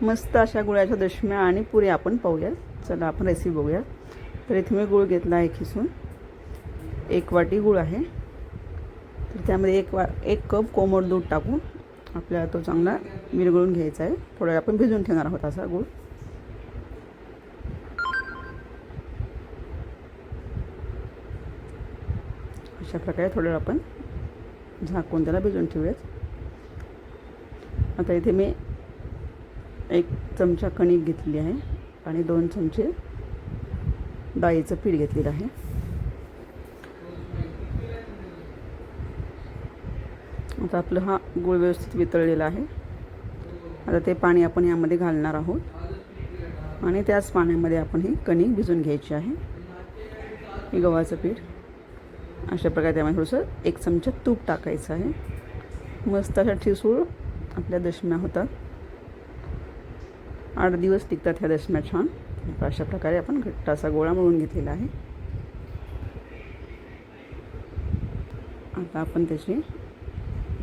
मस्त अशा गुळाच्या दशम्या आणि पुऱ्या आपण पाहूया. चला आपण रेसिपी बघूया. तर इथे मी गुळ घेतला आहे खिसून. 1 वाटी गुळ आहे. तर त्यामध्ये 1 कप कोमट दूध टाकून आपल्याला तो चांगला विरघळून घ्यायचा आहे. थोडा आपण भिजवून ठेवणार आहोत असा गुळ. अशा प्रकारे थोडं आपण झाकून त्याला भिजवून ठेवूयात. आता इथे मी 1 चमचा कणिक घेतली आहे आणि 2 चमचे डाळीचं पीठ घेतलेलं आहे. आता आपलं हा गूळ व्यवस्थित वितळलेला आहे. आता ते पाणी आपण यामध्ये घालणार आहोत आणि त्याच पाण्यामध्ये आपण ही कणिक भिजवून घ्यायची आहे. हे गव्हाचं पीठ अशा प्रकारे त्यामध्ये थोडंसं 1 चमचा तूप टाकायचं आहे. मस्त अशा ठिसूळ आपल्या दशम्या होतात. 8 दिवस टिकतात ह्या दशम्या छान. अशा प्रकारे आपण घट्ट असा गोळा मळून घेतलेला आहे. आता आपण त्याची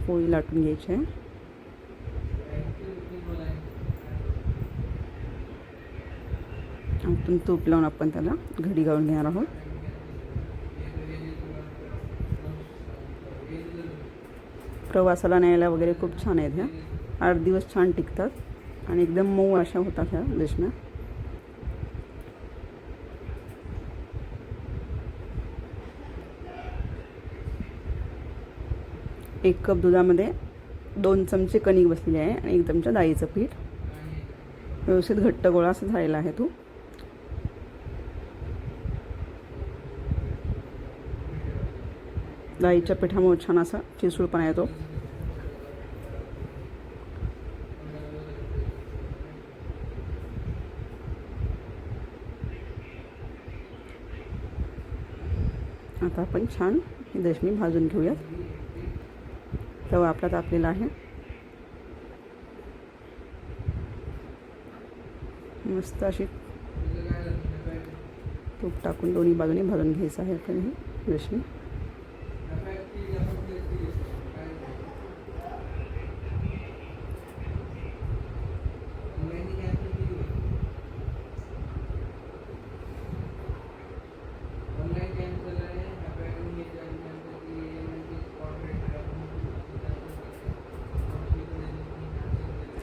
पोळी लाटून घ्यायची आहे. आतून तूप लावून आपण त्याला घडी घालून घेणार आहोत. प्रवासाला न्यायला वगैरे खूप छान आहेत ह्या. 8 दिवस छान टिकतात आणि एकदम मऊ अशा होतात ह्या दशम्या. एक कप दुधामध्ये 2 चमचे कणिक बसलेली आहे आणि 1 चमचा डाळीचं पीठ. व्यवस्थित घट्ट गोळा असा झालेला आहे तो. डाळीच्या पिठामुळे छान असा ठिसूळपणा येतो. आता आपण छान ही दशमी भाजून घेऊयात. तवा आपला तापलेला आहे. मस्त अशी तूप टाकून दोन्ही बाजूने भाजून घ्यायचं आहे आपण ही दशमी.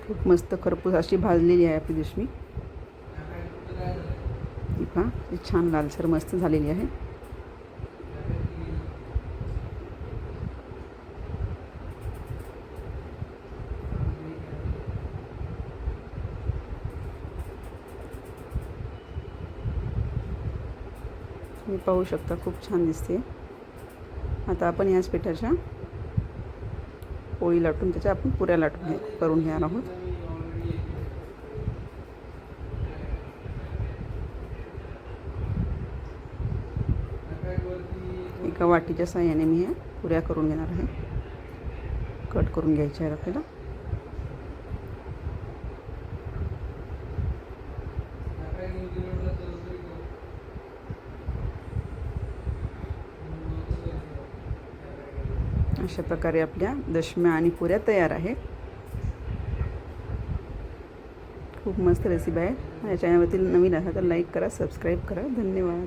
खूप मस्त खरपूस अशी भाजलेली आहे आपली दशमी. ही पहा, ही छान लालसर मस्त झालेली आहे. तुम्ही पाहू शकता खूप छान दिसते. आता आपण याच पिठाच्या पोळी लाटून त्याच्या आपण पुऱ्या लाटून करून घेणार आहोत. एका वाटीच्या साहाय्याने मी ह्या पुऱ्या करून घेणार आहे. कट करून घ्यायच्या आहेत आपल्याला. अशा प्रकारे आपल्या दशम्या आणि पुऱ्या तयार आहेत. खूप मस्त रेसिपी आहे. या चॅनलवरती नवीन असाल तर लाईक करा, सबस्क्राईब करा. धन्यवाद.